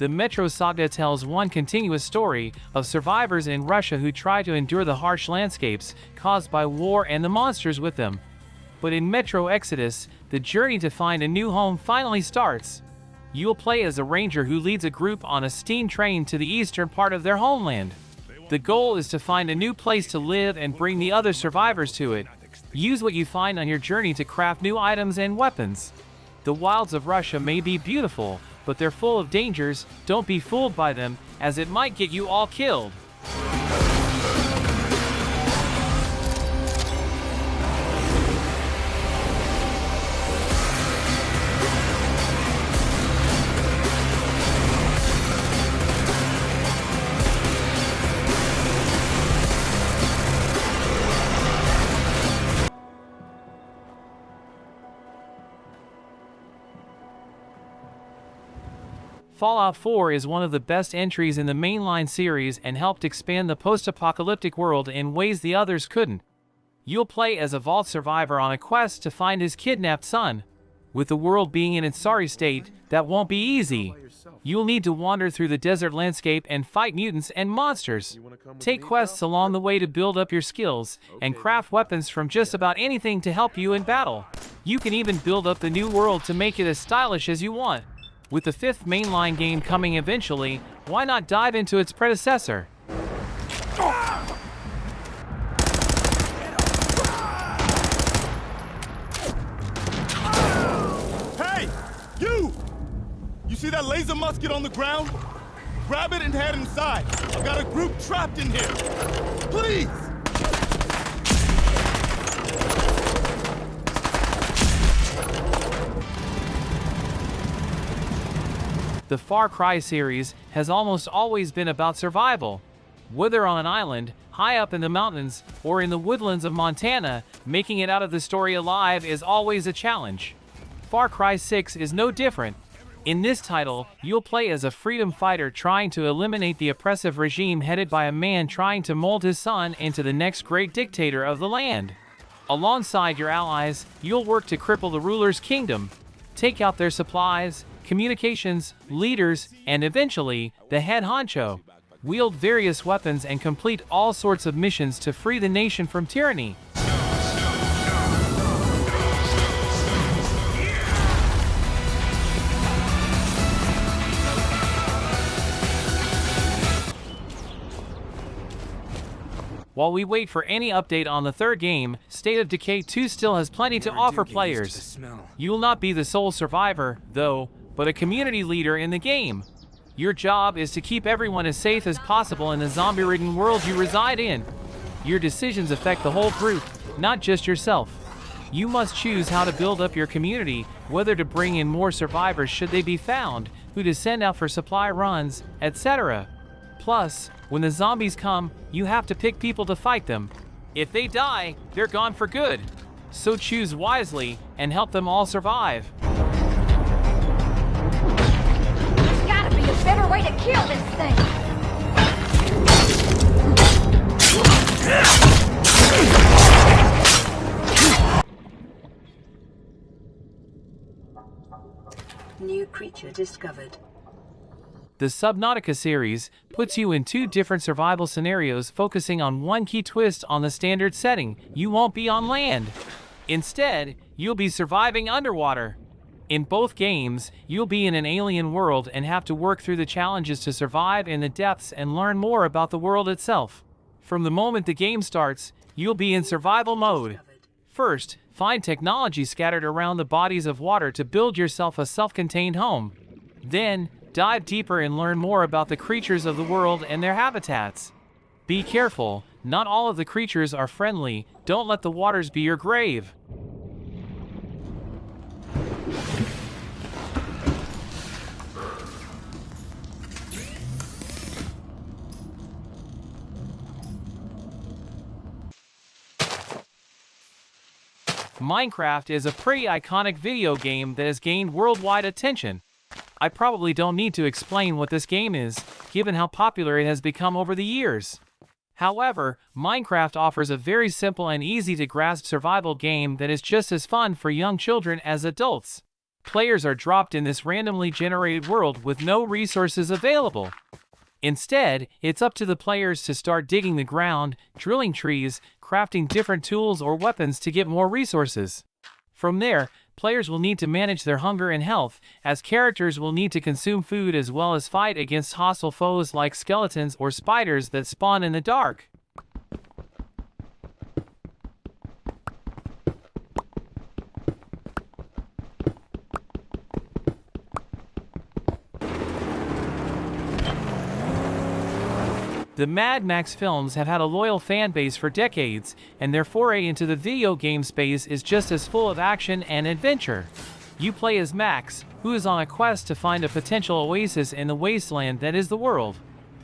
The Metro saga tells one continuous story of survivors in Russia who try to endure the harsh landscapes caused by war and the monsters with them. But in Metro Exodus, the journey to find a new home finally starts. You'll play as a ranger who leads a group on a steam train to the eastern part of their homeland. The goal is to find a new place to live and bring the other survivors to it. Use what you find on your journey to craft new items and weapons. The wilds of Russia may be beautiful, but they're full of dangers. Don't be fooled by them, as it might get you all killed. Fallout 4 is one of the best entries in the mainline series and helped expand the post-apocalyptic world in ways the others couldn't. You'll play as a vault survivor on a quest to find his kidnapped son. With the world being in its sorry state, that won't be easy. You'll need to wander through the desert landscape and fight mutants and monsters. Take quests along the way to build up your skills, and craft weapons from just about anything to help you in battle. You can even build up the new world to make it as stylish as you want. With the 5th mainline game coming eventually, why not dive into its predecessor? Hey! You! You see that laser musket on the ground? Grab it and head inside. I've got a group trapped in here. Please! The Far Cry series has almost always been about survival. Whether on an island, high up in the mountains, or in the woodlands of Montana, making it out of the story alive is always a challenge. Far Cry 6 is no different. In this title, you'll play as a freedom fighter trying to eliminate the oppressive regime headed by a man trying to mold his son into the next great dictator of the land. Alongside your allies, you'll work to cripple the ruler's kingdom, take out their supplies, communications, leaders, and eventually, the head honcho. Wield various weapons and complete all sorts of missions to free the nation from tyranny. While we wait for any update on the 3rd game, State of Decay 2 still has plenty to offer players. You'll not be the sole survivor, though, but a community leader in the game. Your job is to keep everyone as safe as possible in the zombie-ridden world you reside in. Your decisions affect the whole group, not just yourself. You must choose how to build up your community, whether to bring in more survivors should they be found, who to send out for supply runs, etc. Plus, when the zombies come, you have to pick people to fight them. If they die, they're gone for good. So choose wisely and help them all survive. A better way to kill this thing. New creature discovered. The Subnautica series puts you in 2 different survival scenarios focusing on one key twist on the standard setting. You won't be on land. Instead, you'll be surviving underwater. In both games, you'll be in an alien world and have to work through the challenges to survive in the depths and learn more about the world itself. From the moment the game starts, you'll be in survival mode. First, find technology scattered around the bodies of water to build yourself a self-contained home. Then, dive deeper and learn more about the creatures of the world and their habitats. Be careful, not all of the creatures are friendly. Don't let the waters be your grave. Minecraft is a pretty iconic video game that has gained worldwide attention. I probably don't need to explain what this game is, given how popular it has become over the years. However, Minecraft offers a very simple and easy-to-grasp survival game that is just as fun for young children as adults. Players are dropped in this randomly generated world with no resources available. Instead, it's up to the players to start digging the ground, drilling trees, crafting different tools or weapons to get more resources. From there, players will need to manage their hunger and health, as characters will need to consume food as well as fight against hostile foes like skeletons or spiders that spawn in the dark. The Mad Max films have had a loyal fan base for decades, and their foray into the video game space is just as full of action and adventure. You play as Max, who is on a quest to find a potential oasis in the wasteland that is the world.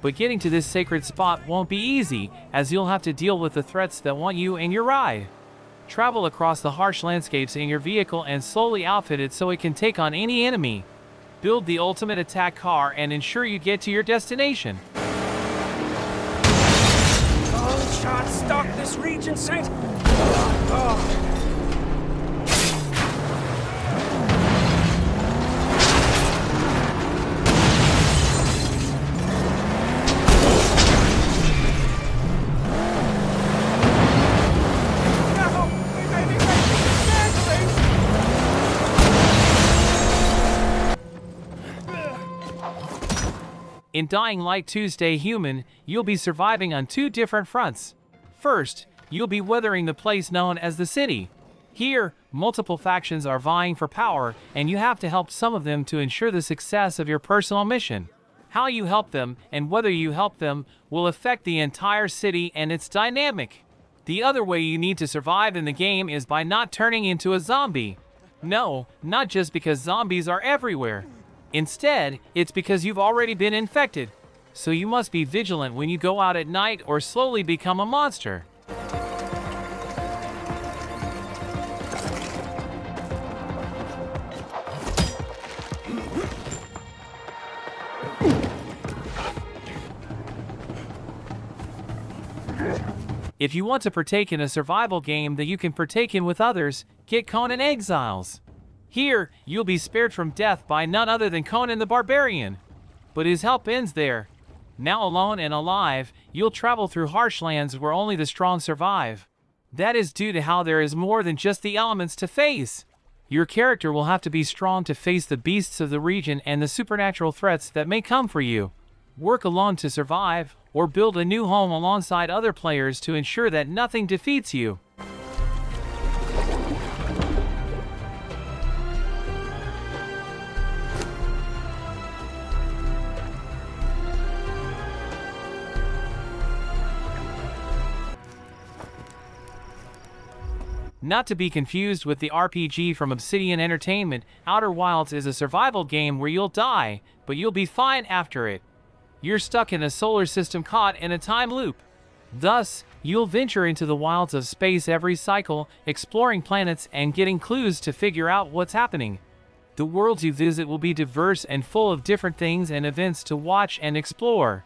But getting to this sacred spot won't be easy, as you'll have to deal with the threats that want you and your ride. Travel across the harsh landscapes in your vehicle and slowly outfit it so it can take on any enemy. Build the ultimate attack car and ensure you get to your destination. Shot stalk this region, Saint. In Dying Light 2's Stay Human, you'll be surviving on two different fronts. First, you'll be weathering the place known as the City. Here, multiple factions are vying for power, and you have to help some of them to ensure the success of your personal mission. How you help them, and whether you help them, will affect the entire city and its dynamic. The other way you need to survive in the game is by not turning into a zombie. No, not just because zombies are everywhere. Instead, it's because you've already been infected. So you must be vigilant when you go out at night or slowly become a monster. If you want to partake in a survival game that you can partake in with others, get Conan Exiles. Here, you'll be spared from death by none other than Conan the Barbarian. But his help ends there. Now alone and alive, you'll travel through harsh lands where only the strong survive. That is due to how there is more than just the elements to face. Your character will have to be strong to face the beasts of the region and the supernatural threats that may come for you. Work alone to survive, or build a new home alongside other players to ensure that nothing defeats you. Not to be confused with the RPG from Obsidian Entertainment, Outer Wilds is a survival game where you'll die, but you'll be fine after it. You're stuck in a solar system caught in a time loop. Thus, you'll venture into the wilds of space every cycle, exploring planets and getting clues to figure out what's happening. The worlds you visit will be diverse and full of different things and events to watch and explore.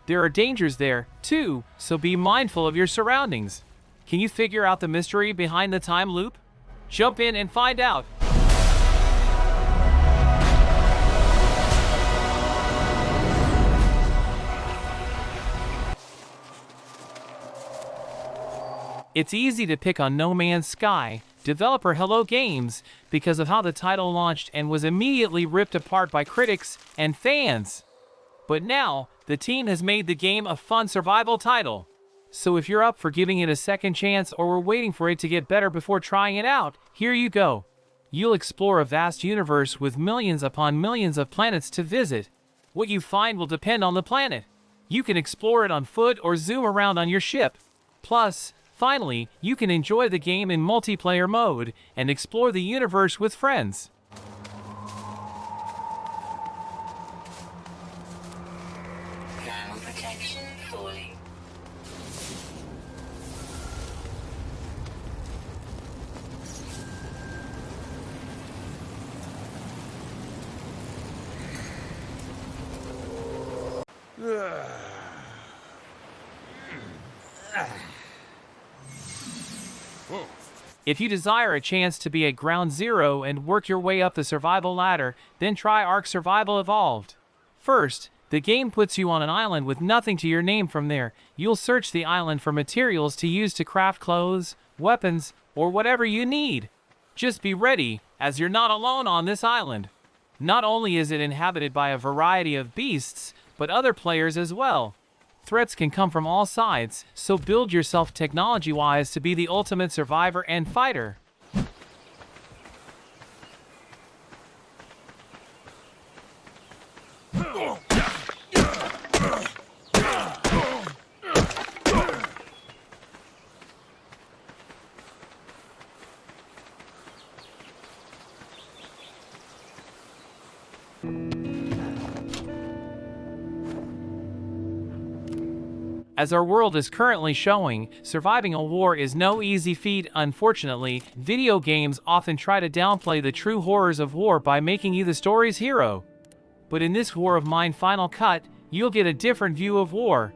There are dangers there, too, so be mindful of your surroundings. Can you figure out the mystery behind the time loop? Jump in and find out! It's easy to pick on No Man's Sky, developer Hello Games, because of how the title launched and was immediately ripped apart by critics and fans. But now, the team has made the game a fun survival title. So if you're up for giving it a second chance or were waiting for it to get better before trying it out, here you go. You'll explore a vast universe with millions upon millions of planets to visit. What you find will depend on the planet. You can explore it on foot or zoom around on your ship. Plus, finally, you can enjoy the game in multiplayer mode and explore the universe with friends. Now protection falling. Whoa. If you desire a chance to be at ground zero and work your way up the survival ladder, then try Ark Survival Evolved. First, the game puts you on an island with nothing to your name. From there, you'll search the island for materials to use to craft clothes, weapons, or whatever you need. Just be ready, as you're not alone on this island. Not only is it inhabited by a variety of beasts, but other players as well. Threats can come from all sides, so build yourself technology-wise to be the ultimate survivor and fighter. As our world is currently showing, surviving a war is no easy feat. Unfortunately, video games often try to downplay the true horrors of war by making you the story's hero. But in this War of Mine Final Cut, you'll get a different view of war.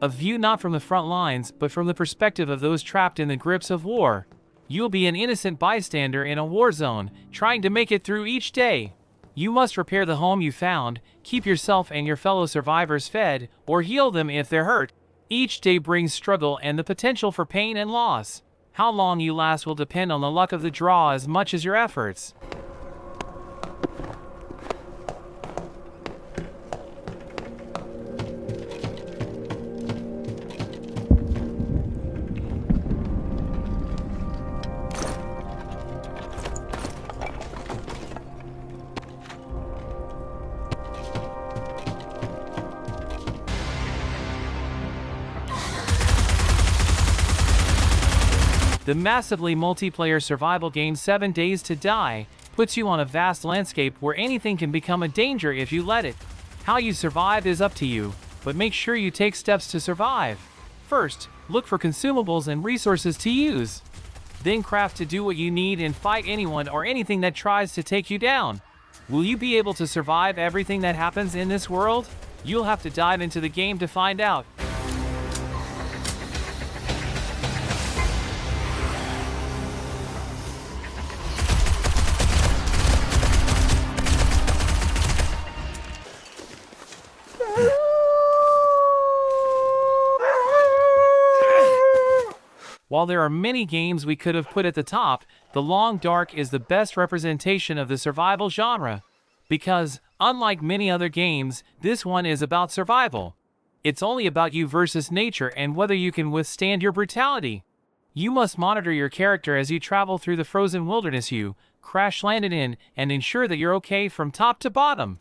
A view not from the front lines, but from the perspective of those trapped in the grips of war. You'll be an innocent bystander in a war zone, trying to make it through each day. You must repair the home you found, keep yourself and your fellow survivors fed, or heal them if they're hurt. Each day brings struggle and the potential for pain and loss. How long you last will depend on the luck of the draw as much as your efforts. The massively multiplayer survival game 7 Days to Die puts you on a vast landscape where anything can become a danger if you let it. How you survive is up to you, but make sure you take steps to survive. First, look for consumables and resources to use. Then craft to do what you need and fight anyone or anything that tries to take you down. Will you be able to survive everything that happens in this world? You'll have to dive into the game to find out. While there are many games we could have put at the top, The Long Dark is the best representation of the survival genre. Because, unlike many other games, this one is about survival. It's only about you versus nature and whether you can withstand your brutality. You must monitor your character as you travel through the frozen wilderness you crash-landed in and ensure that you're okay from top to bottom.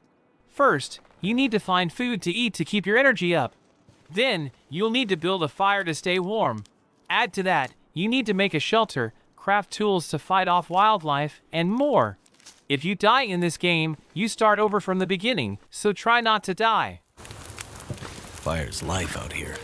First, you need to find food to eat to keep your energy up. Then, you'll need to build a fire to stay warm. Add to that, you need to make a shelter, craft tools to fight off wildlife, and more. If you die in this game, you start over from the beginning, so try not to die. Fire's life out here.